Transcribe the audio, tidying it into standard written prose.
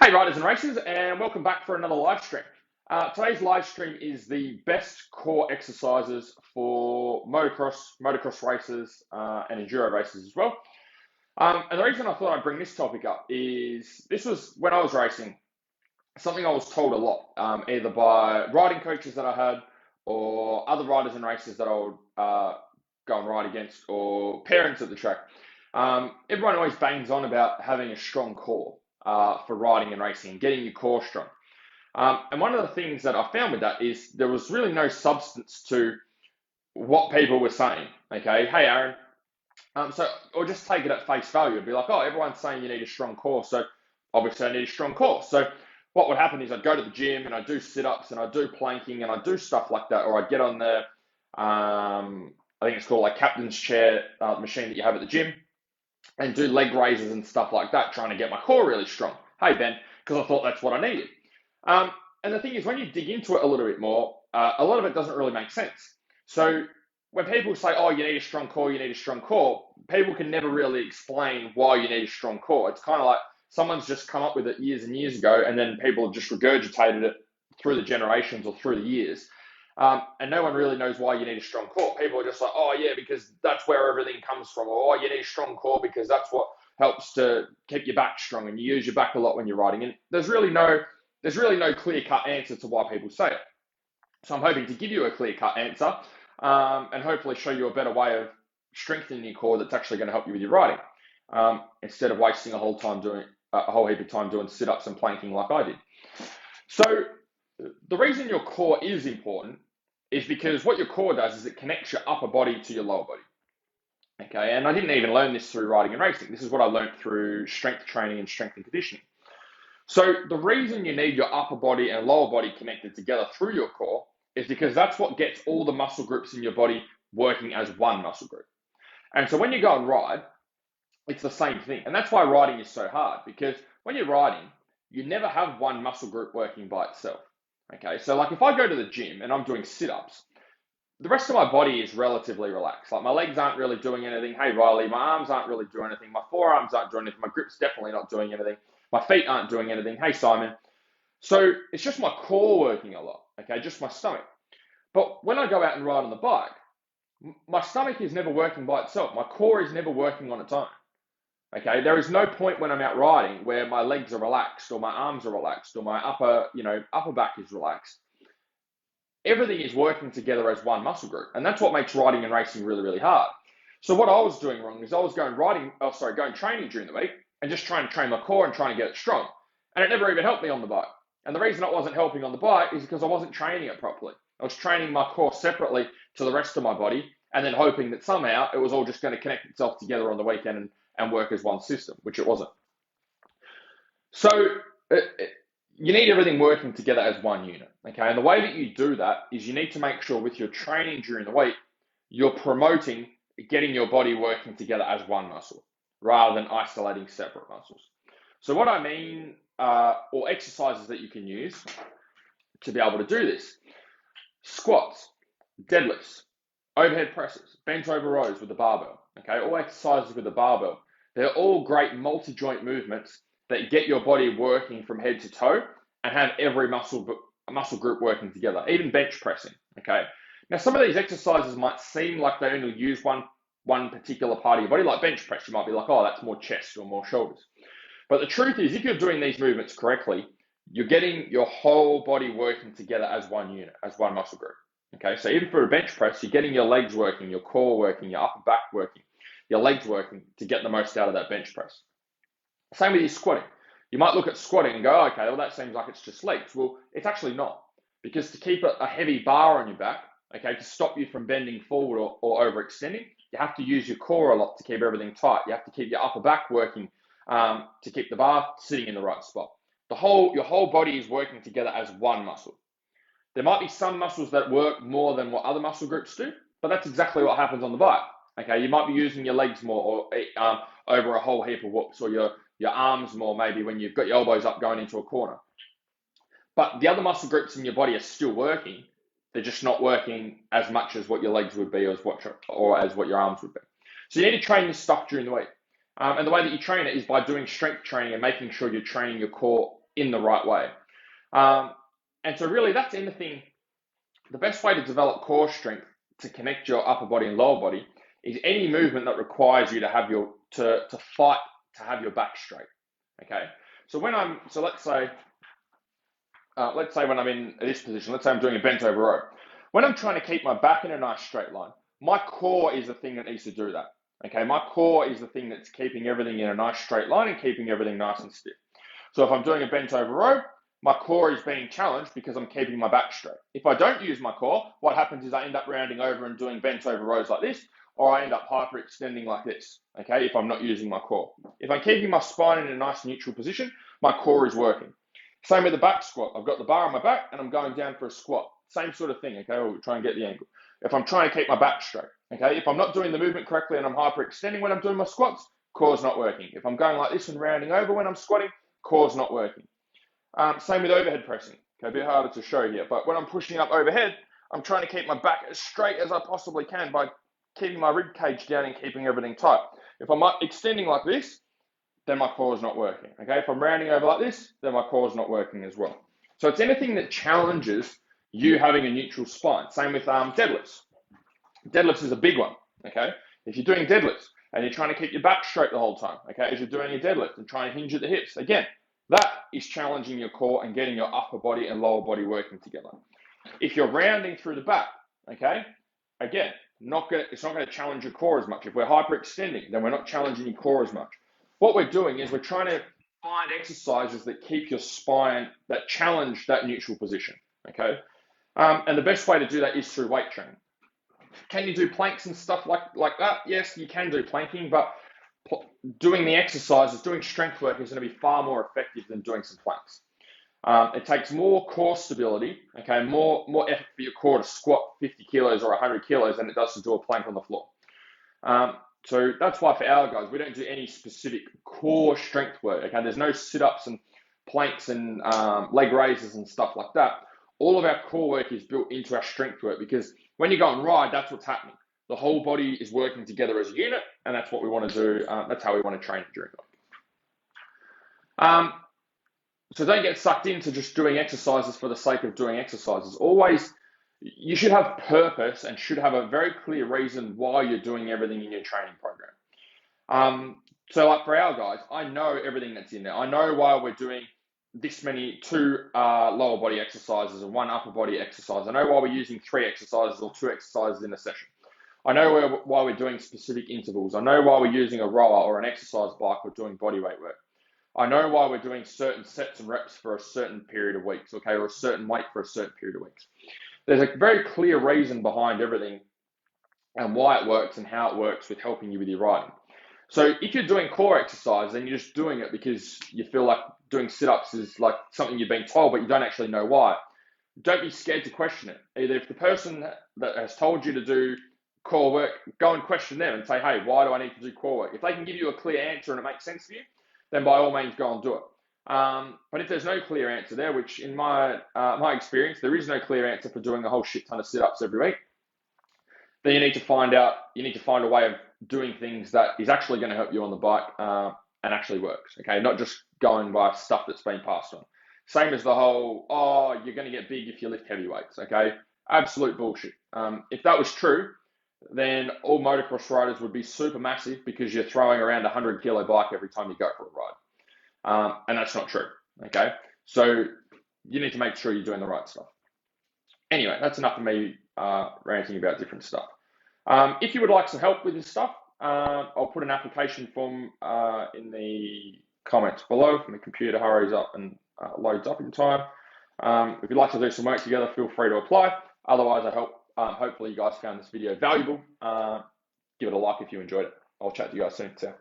Hey riders and racers, and welcome back for another live stream. Today's live stream is the best core exercises for motocross races, and enduro races as well. And the reason I thought I'd bring this topic up is this was when I was racing, something I was told a lot, either by riding coaches that I had or other riders and racers that I would go and ride against or parents at the track. Everyone always bangs on about having a strong core for riding and racing and getting your core strong. And one of the things that I found with that is there was really no substance to what people were saying. Okay, hey Aaron, or just take it at face value. It'd be like, oh, everyone's saying you need a strong core, so obviously I need a strong core. So what would happen is I'd go to the gym and I'd do sit-ups and I'd do planking and I'd do stuff like that, or I'd get on the, I think it's called like captain's chair machine that you have at the gym, and do leg raises and stuff like that, trying to get my core really strong. Hey, Ben, because I thought that's what I needed. And the thing is, when you dig into it a little bit more, a lot of it doesn't really make sense. So when people say, oh, you need a strong core, you need a strong core, people can never really explain why you need a strong core. It's kind of like someone's just come up with it years and years ago, and then people have just regurgitated it through the generations or through the years. And no one really knows why you need a strong core. People are just like, oh yeah, because that's where everything comes from. Or, oh, you need a strong core because that's what helps to keep your back strong, and you use your back a lot when you're riding. And there's really no clear-cut answer to why people say it. So I'm hoping to give you a clear-cut answer, and hopefully show you a better way of strengthening your core that's actually going to help you with your riding, instead of wasting a whole heap of time doing sit-ups and planking like I did. So the reason your core is important is because what your core does is it connects your upper body to your lower body. Okay, and I didn't even learn this through riding and racing. This is what I learned through strength training and strength and conditioning. So the reason you need your upper body and lower body connected together through your core is because that's what gets all the muscle groups in your body working as one muscle group. And so when you go and ride, it's the same thing. And that's why riding is so hard, because when you're riding, you never have one muscle group working by itself. Okay, so like if I go to the gym and I'm doing sit-ups, the rest of my body is relatively relaxed. Like my legs aren't really doing anything. Hey Riley, my arms aren't really doing anything. My forearms aren't doing anything. My grip's definitely not doing anything. My feet aren't doing anything. Hey Simon. So it's just my core working a lot. Okay, just my stomach. But when I go out and ride on the bike, my stomach is never working by itself. My core is never working on its own. Okay, there is no point when I'm out riding where my legs are relaxed or my arms are relaxed or my upper back is relaxed. Everything is working together as one muscle group, and that's what makes riding and racing really, really hard. So what I was doing wrong is I was going training during the week and just trying to train my core and trying to get it strong, and it never even helped me on the bike. And the reason it wasn't helping on the bike is because I wasn't training it properly. I was training my core separately to the rest of my body, and then hoping that somehow it was all just going to connect itself together on the weekend and work as one system, which it wasn't. So you need everything working together as one unit, okay? And the way that you do that is you need to make sure with your training during the week, you're promoting getting your body working together as one muscle rather than isolating separate muscles. So what I mean, or exercises that you can use to be able to do this: squats, deadlifts, overhead presses, bench over rows with the barbell, okay? All exercises with the barbell. They're all great multi-joint movements that get your body working from head to toe and have every muscle group working together, even bench pressing, okay? Now, some of these exercises might seem like they only use one particular part of your body, like bench press. You might be like, oh, that's more chest or more shoulders. But the truth is, if you're doing these movements correctly, you're getting your whole body working together as one unit, as one muscle group. Okay, so even for a bench press, you're getting your legs working, your core working, your upper back working, your legs working to get the most out of that bench press. Same with your squatting. You might look at squatting and go, okay, well, that seems like it's just legs. Well, it's actually not, because to keep a heavy bar on your back, okay, to stop you from bending forward or overextending, you have to use your core a lot to keep everything tight. You have to keep your upper back working to keep the bar sitting in the right spot. Your whole body is working together as one muscle. There might be some muscles that work more than what other muscle groups do, but that's exactly what happens on the bike. Okay, you might be using your legs more, or over a whole heap of whoops, or your arms more, maybe when you've got your elbows up going into a corner. But the other muscle groups in your body are still working. They're just not working as much as what your legs would be, or as what your arms would be. So you need to train this stuff during the week. And the way that you train it is by doing strength training and making sure you're training your core in the right way. And so really that's anything. The best way to develop core strength to connect your upper body and lower body is any movement that requires you to have to fight to have your back straight. Okay. So let's say when I'm in this position, let's say I'm doing a bent over row. When I'm trying to keep my back in a nice straight line, my core is the thing that needs to do that. Okay, my core is the thing that's keeping everything in a nice straight line and keeping everything nice and stiff. So if I'm doing a bent over row, my core is being challenged because I'm keeping my back straight. If I don't use my core, what happens is I end up rounding over and doing bent over rows like this, or I end up hyperextending like this, okay, if I'm not using my core. If I'm keeping my spine in a nice neutral position, my core is working. Same with the back squat. I've got the bar on my back and I'm going down for a squat. Same sort of thing, okay, we'll try and get the angle. If I'm trying to keep my back straight, okay, if I'm not doing the movement correctly and I'm hyperextending when I'm doing my squats, core's not working. If I'm going like this and rounding over when I'm squatting, core's not working. Same with overhead pressing. Okay, a bit harder to show here, but when I'm pushing up overhead, I'm trying to keep my back as straight as I possibly can by keeping my rib cage down and keeping everything tight. If I'm extending like this, then my core is not working. Okay, if I'm rounding over like this, then my core is not working as well. So it's anything that challenges you having a neutral spine. Same with deadlifts. Deadlifts is a big one. Okay, if you're doing deadlifts and you're trying to keep your back straight the whole time, okay, as you're doing a deadlift and trying to hinge at the hips, again, that is challenging your core and getting your upper body and lower body working together. If you're rounding through the back, okay, again, it's not going to challenge your core as much. If we're hyperextending, then we're not challenging your core as much. What we're doing is we're trying to find exercises that keep your spine, that challenge that neutral position, okay? And the best way to do that is through weight training. Can you do planks and stuff like that? Yes, you can do planking, but doing the exercises, doing strength work is going to be far more effective than doing some planks. It takes more core stability, okay, more effort for your core to squat 50 kilos or 100 kilos than it does to do a plank on the floor. So that's why for our guys, we don't do any specific core strength work, okay? There's no sit-ups and planks and leg raises and stuff like that. All of our core work is built into our strength work because when you go on ride, that's what's happening. The whole body is working together as a unit, and that's what we want to do. That's how we want to train during life. So don't get sucked into just doing exercises for the sake of doing exercises. Always, you should have purpose and should have a very clear reason why you're doing everything in your training program. So like for our guys, I know everything that's in there. I know why we're doing this many, 2 lower body exercises and 1 upper body exercise. I know why we're using 3 exercises or 2 exercises in a session. I know why we're doing specific intervals. I know why we're using a rower or an exercise bike or doing body weight work. I know why we're doing certain sets and reps for a certain period of weeks, okay, or a certain weight for a certain period of weeks. There's a very clear reason behind everything and why it works and how it works with helping you with your riding. So if you're doing core exercise, then you're just doing it because you feel like doing sit-ups is like something you've been told, but you don't actually know why. Don't be scared to question it. Either if the person that has told you to do core work, go and question them and say, hey, why do I need to do core work? If they can give you a clear answer and it makes sense for you, then by all means go and do it. But if there's no clear answer there, which in my experience, there is no clear answer for doing a whole shit ton of sit-ups every week, then you need to find a way of doing things that is actually going to help you on the bike and actually works, okay? Not just going by stuff that's been passed on. Same as the whole, you're going to get big if you lift heavy weights, okay? Absolute bullshit. If that was true, then all motocross riders would be super massive because you're throwing around a 100 kilo bike every time you go for a ride. And that's not true, okay? So you need to make sure you're doing the right stuff. Anyway, that's enough of me ranting about different stuff. If you would like some help with this stuff, I'll put an application form in the comments below. My computer hurries up and loads up in time. If you'd like to do some work together, feel free to apply. Otherwise, hopefully you guys found this video valuable. Give it a like if you enjoyed it. I'll chat to you guys soon. See ya.